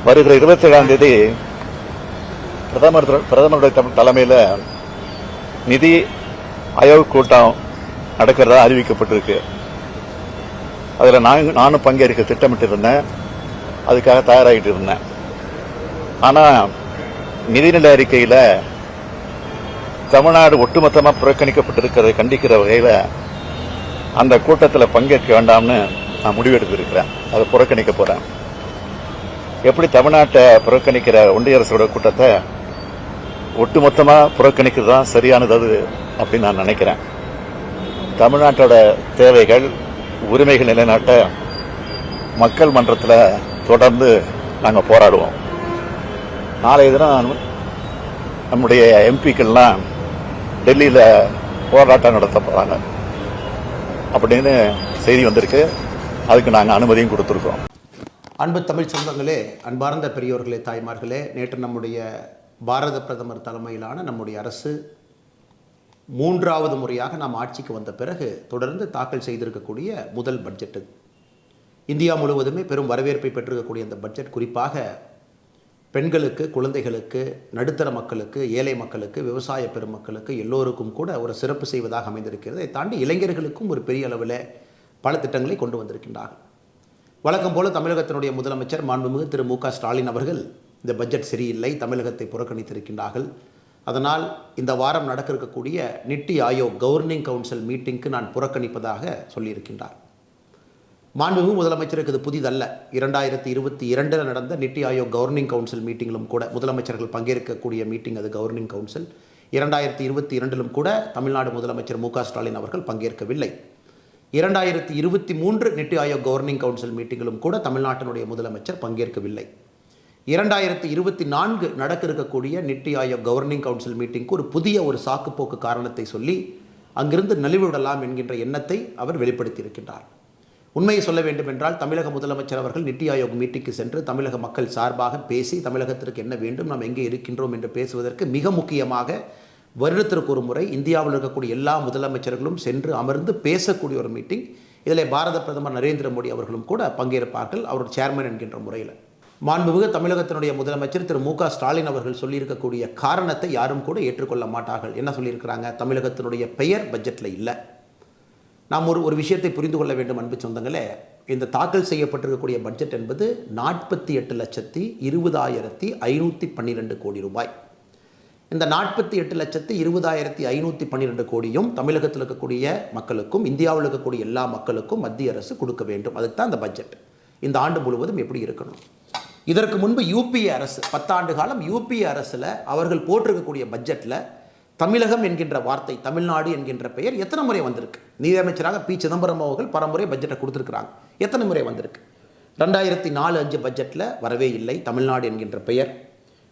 வருகிற 27ஆம் தேதி பிரதமருடைய தலைமையில் நிதி ஆயோக் கூட்டம் நடக்கிறதா அறிவிக்கப்பட்டிருக்கு. அதில் நானும் பங்கேற்க திட்டமிட்டு இருந்தேன், அதுக்காக தயாராகிட்டு இருந்தேன். ஆனால் நிதிநிலை அறிக்கையில் தமிழ்நாடு ஒட்டுமொத்தமாக புறக்கணிக்கப்பட்டிருக்கிறதை கண்டிக்கிற வகையில் அந்த கூட்டத்தில் பங்கேற்க வேண்டாம்னு நான் முடிவெடுத்திருக்கிறேன். அதை புறக்கணிக்க போகிறேன். எப்படி தமிழ்நாட்டை புறக்கணிக்கிற ஒன்றிய அரசோட கூட்டத்தை ஒட்டுமொத்தமாக புறக்கணிக்கிறது தான் சரியானது அது அப்படின்னு நான் நினைக்கிறேன். தமிழ்நாட்டோட தேவைகள், உரிமைகள் நிலைநாட்ட மக்கள் மன்றத்தில் தொடர்ந்து நாங்கள் போராடுவோம். நாளைய தினம் நம்முடைய எம்பிக்கள்லாம் டெல்லியில் போராட்டம் நடத்த போகிறாங்க அப்படின்னு செய்தி வந்திருக்கு. அதுக்கு நாங்கள் அனுமதியும் கொடுத்துருக்கோம். அன்பு தமிழ் சொந்தங்களே, அன்பார்ந்த பெரியோர்களே, தாய்மார்களே, நேற்று நம்முடைய பாரத பிரதமர் தலைமையிலான நம்முடைய அரசு 3வது முறையாக நாம் ஆட்சிக்கு வந்த பிறகு தொடர்ந்து தாக்கல் செய்திருக்கக்கூடிய முதல் பட்ஜெட். இந்தியா முழுவதுமே பெரும் வரவேற்பை பெற்றிருக்கக்கூடிய அந்த பட்ஜெட் குறிப்பாக பெண்களுக்கு, குழந்தைகளுக்கு, நடுத்தர மக்களுக்கு, ஏழை மக்களுக்கு, விவசாய பெருமக்களுக்கு எல்லோருக்கும் கூட ஒரு சிறப்பு செய்வதாக அமைந்திருக்கிறது. இதை தாண்டி இளைஞர்களுக்கும் ஒரு பெரிய அளவில் பல திட்டங்களை கொண்டு வந்திருக்கின்றார்கள். வழக்கம் போல தமிழகத்தினுடைய முதலமைச்சர் மாண்புமிகு திரு மு க ஸ்டாலின் அவர்கள் இந்த பட்ஜெட் சரியில்லை, தமிழகத்தை புறக்கணித்திருக்கின்றார்கள், அதனால் இந்த வாரம் நடக்க இருக்கக்கூடிய நித்தி ஆயோக் கவர்னிங் கவுன்சில் மீட்டிங்க்கு நான் புறக்கணிப்பதாக சொல்லியிருக்கின்றார். மாண்புமிகு முதலமைச்சருக்கு இது புதிதல்ல. 2022 நடந்த நித்தி ஆயோக் கவர்னிங் கவுன்சில் மீட்டிங்கிலும் கூட முதலமைச்சர்கள் பங்கேற்கக்கூடிய மீட்டிங் அது கவர்னிங் கவுன்சில். 2022 கூட தமிழ்நாடு முதலமைச்சர் மு க ஸ்டாலின் அவர்கள் பங்கேற்கவில்லை. 2023 நித்தி ஆயோக் கவர்னிங் கவுன்சில் மீட்டிங்கிலும் கூட தமிழ்நாட்டினுடைய முதலமைச்சர் பங்கேற்கவில்லை. 2024 நடக்க இருக்கக்கூடிய நித்தி ஆயோக் கவர்னிங் கவுன்சில் மீட்டிங்க்கு ஒரு புதிய சாக்குப்போக்கு காரணத்தை சொல்லி அங்கிருந்து நலிவுவிடலாம் என்கின்ற எண்ணத்தை அவர் வெளிப்படுத்தி இருக்கின்றார். உண்மையை சொல்ல வேண்டும் என்றால் தமிழக முதலமைச்சர் அவர்கள் நித்தி ஆயோக் மீட்டிங்க்கு சென்று தமிழக மக்கள் சார்பாக பேசி தமிழகத்திற்கு என்ன வேண்டும், நாம் எங்கே இருக்கின்றோம் என்று பேசுவதற்கு மிக முக்கியமாக வருடத்திற்கு ஒரு முறை இந்தியாவில் இருக்கக்கூடிய எல்லா முதலமைச்சர்களும் சென்று அமர்ந்து பேசக்கூடிய ஒரு மீட்டிங். இதில் பாரத பிரதமர் நரேந்திர மோடி அவர்களும் கூட பங்கேற்பார்கள், அவர் சேர்மன் என்கின்ற முறையில். மாண்புமிகு தமிழகத்தினுடைய முதலமைச்சர் திரு மு க ஸ்டாலின் அவர்கள் சொல்லியிருக்கக்கூடிய காரணத்தை யாரும் கூட ஏற்றுக்கொள்ள மாட்டார்கள். என்ன சொல்லியிருக்கிறாங்க? தமிழகத்தினுடைய பெயர் பட்ஜெட்டில் இல்லை. நாம் ஒரு விஷயத்தை புரிந்து கொள்ள வேண்டும் அன்பு சொந்தங்களே. இந்த தாக்கல் செய்யப்பட்டிருக்கக்கூடிய பட்ஜெட் என்பது 48,20,512 கோடி ரூபாய். இந்த 48,20,512 கோடியும் தமிழகத்தில் இருக்கக்கூடிய மக்களுக்கும் இந்தியாவில் இருக்கக்கூடிய எல்லா மக்களுக்கும் மத்திய அரசு கொடுக்க வேண்டும். அதுக்கு தான் இந்த பட்ஜெட். இந்த ஆண்டு முழுவதும் எப்படி இருக்கணும்? இதற்கு முன்பு யூபிஏ அரசு 10 ஆண்டு காலம் யூபிஏ அரசில் அவர்கள் போட்டிருக்கக்கூடிய பட்ஜெட்டில் தமிழகம் என்கின்ற வார்த்தை, தமிழ்நாடு என்கின்ற பெயர் எத்தனை முறை வந்திருக்கு? நிதியமைச்சராக பி சிதம்பரம் அவர்கள் பலமுறை பட்ஜெட்டை கொடுத்துருக்குறாங்க. எத்தனை முறை வந்திருக்கு? 2004-05 பட்ஜெட்டில் வரவே இல்லை தமிழ்நாடு என்கின்ற பெயர்.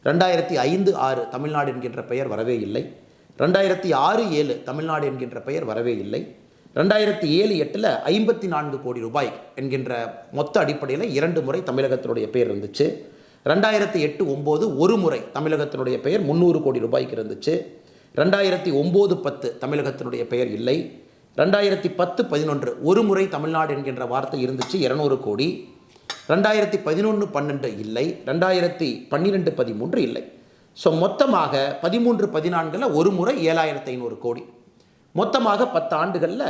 2005-06 தமிழ்நாடு என்கின்ற பெயர் வரவே இல்லை. 2006-07 தமிழ்நாடு என்கின்ற பெயர் வரவே இல்லை. 2007-08 54 கோடி ரூபாய் என்கின்ற மொத்த அடிப்படையில் 2 முறை தமிழகத்தினுடைய பெயர் இருந்துச்சு. 2008-09 ஒரு முறை தமிழகத்தினுடைய பெயர் 300 கோடி ரூபாய்க்கு இருந்துச்சு. 2009-10 தமிழகத்தினுடைய பெயர் இல்லை. 2010-11 ஒரு முறை தமிழ்நாடு என்கின்ற வார்த்தை இருந்துச்சு, 200 கோடி. 2011-12 இல்லை. 2012-13 இல்லை. ஸோ மொத்தமாக 13-14 ஒரு முறை 7,500 கோடி. மொத்தமாக 10 ஆண்டுகளில்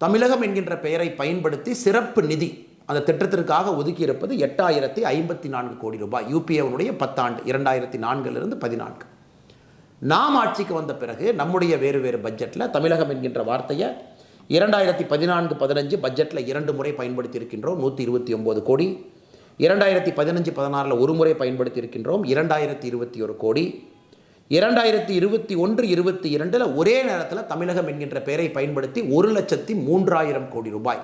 தமிழகம் என்கின்ற பெயரை பயன்படுத்தி சிறப்பு நிதி அந்த திட்டத்திற்காக ஒதுக்கி இருப்பது 8,054 கோடி ரூபாய். யூபிஏவுடைய 10 ஆண்டு 2004 14. நாம் ஆட்சிக்கு வந்த பிறகு நம்முடைய வேறு பட்ஜெட்டில் தமிழகம் என்கின்ற வார்த்தையை 2014-15 பட்ஜெட்டில் 2 முறை பயன்படுத்தி இருக்கின்றோம், 129 கோடி. 2015-16 ஒரு முறை பயன்படுத்தி இருக்கின்றோம், 2,021 கோடி. 2021-22 ஒரே நேரத்தில் தமிழகம் என்கின்ற பெயரை பயன்படுத்தி 1,03,000 கோடி ரூபாய்